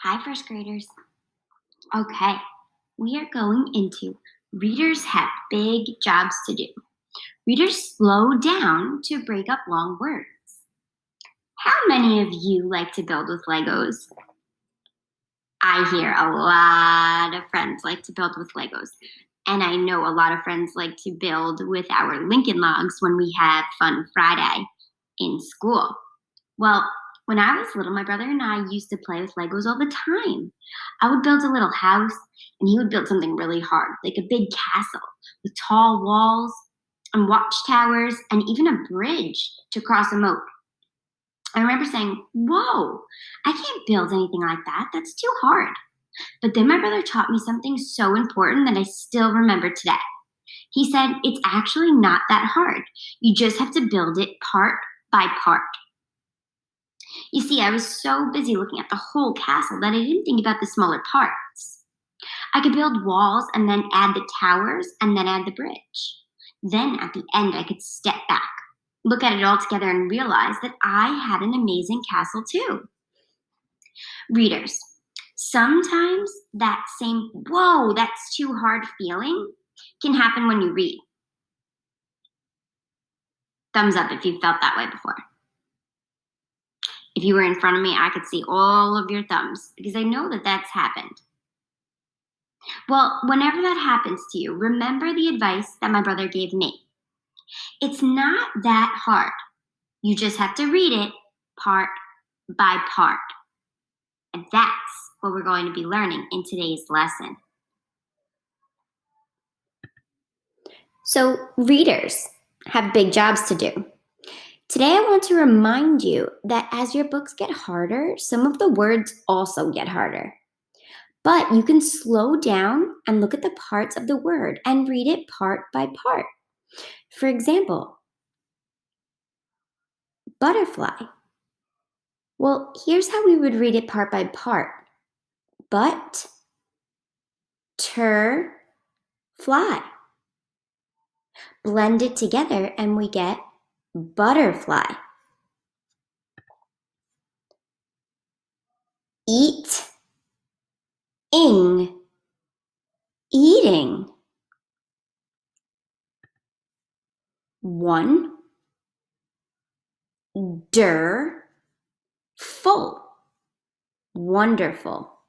Hi, first graders. Okay, we are going into readers have big jobs to do. Readers slow down to break up long words. How many of you like to build with Legos? I hear a lot of friends like to build with Legos. And I know a lot of friends like to build with our Lincoln Logs when we have Fun Friday in school. Well, when I was little, my brother and I used to play with Legos all the time. I would build a little house, and he would build something really hard, like a big castle with tall walls and watchtowers and even a bridge to cross a moat. I remember saying, "Whoa, I can't build anything like that. That's too hard." But then my brother taught me something so important that I still remember today. He said, "It's actually not that hard. You just have to build it part by part." You see, I was so busy looking at the whole castle that I didn't think about the smaller parts. I could build walls and then add the towers and then add the bridge. Then at the end, I could step back, look at it all together, and realize that I had an amazing castle too. Readers, sometimes that same, "whoa, that's too hard" feeling can happen when you read. Thumbs up if you felt that way before. If you were in front of me, I could see all of your thumbs because I know that that's happened. Well, whenever that happens to you, remember the advice that my brother gave me. It's not that hard. You just have to read it part by part. And that's what we're going to be learning in today's lesson. So, readers have big jobs to do. Today, I want to remind you that as your books get harder, some of the words also get harder. But you can slow down and look at the parts of the word and read it part by part. For example, butterfly. Well, here's how we would read it part by part. But, fly. Blend it together and we get butterfly. Eat, ing, eating. One, full, wonderful.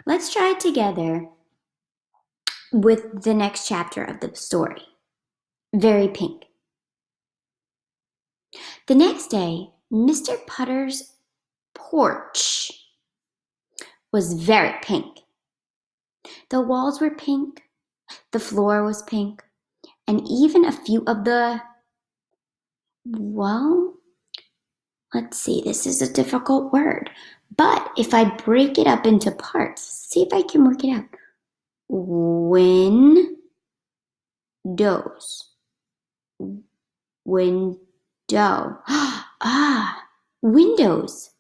Let's try it together with the next chapter of the story. Very pink. The next day, Mr. Putter's porch was very pink. The walls were pink, the floor was pink, and even a few of the, let's see, this is a difficult word. But if I break it up into parts, see if I can work it out. Windows. Window. Windows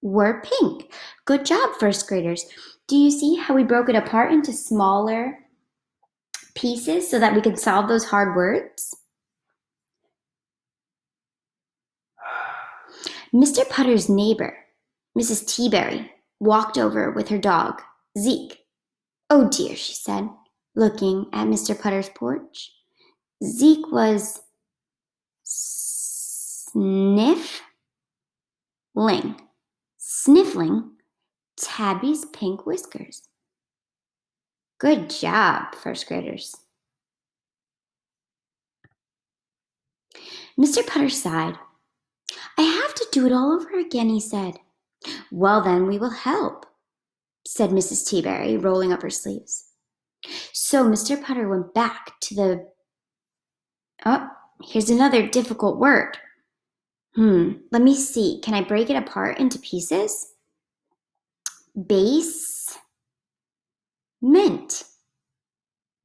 were pink. Good job, first graders. Do you see how we broke it apart into smaller pieces so that we could solve those hard words? Mr. Putter's neighbor, Mrs. Teaberry, walked over with her dog, Zeke. "Oh dear," she said, looking at Mr. Putter's porch. Zeke was sniffling Tabby's pink whiskers. Good job, first graders. Mr. Putter sighed. "I have to do it all over again," he said. "Well, then we will help," said Mrs. Teaberry, rolling up her sleeves. So Mr. Putter went back to the... Oh, here's another difficult word. Let me see. Can I break it apart into pieces? Basement.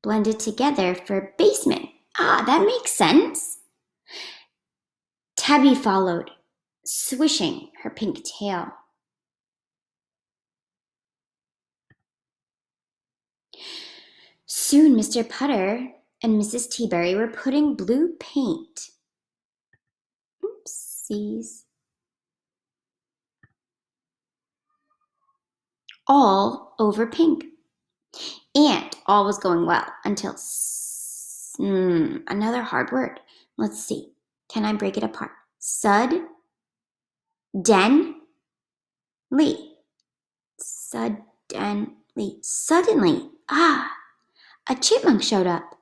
Blend it together for basement. That makes sense. Tabby followed, swishing her pink tail. Soon Mr. Putter and Mrs. Teaberry were putting blue paint. Oopsies. all over pink. And all was going well until another hard word. Let's see. Can I break it apart? Suddenly. Suddenly. A chipmunk showed up.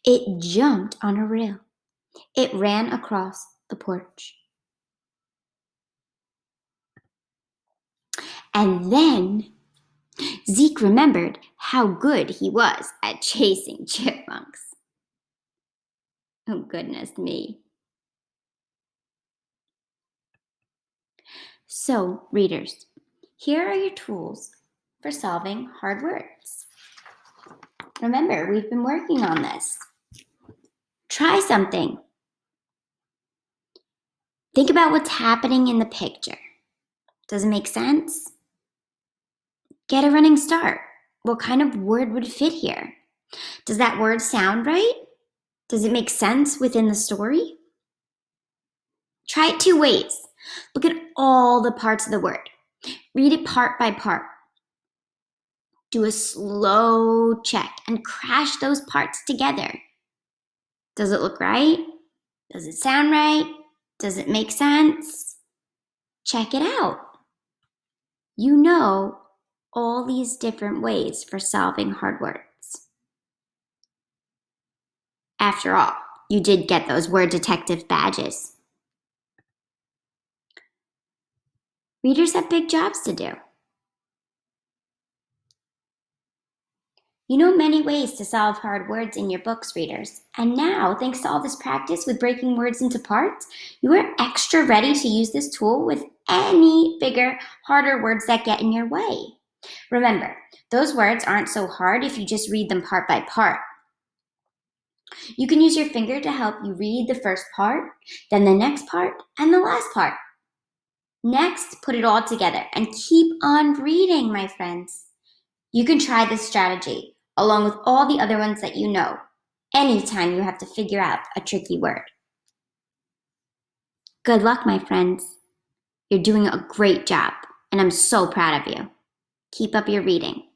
It jumped on a rail. It ran across the porch. And then Zeke remembered how good he was at chasing chipmunks. Oh, goodness me. So, readers, here are your tools for solving hard words. Remember, we've been working on this. Try something. Think about what's happening in the picture. Does it make sense? Get a running start. What kind of word would fit here? Does that word sound right? Does it make sense within the story? Try it 2 ways. Look at all the parts of the word. Read it part by part. Do a slow check and crash those parts together. Does it look right? Does it sound right? Does it make sense? Check it out. You know all these different ways for solving hard words. After all, you did get those word detective badges. Readers have big jobs to do. You know many ways to solve hard words in your books, readers. And now, thanks to all this practice with breaking words into parts, you are extra ready to use this tool with any bigger, harder words that get in your way. Remember, those words aren't so hard if you just read them part by part. You can use your finger to help you read the first part, then the next part, and the last part. Next, put it all together and keep on reading, my friends. You can try this strategy along with all the other ones that you know anytime you have to figure out a tricky word. Good luck, my friends. You're doing a great job, and I'm so proud of you. Keep up your reading.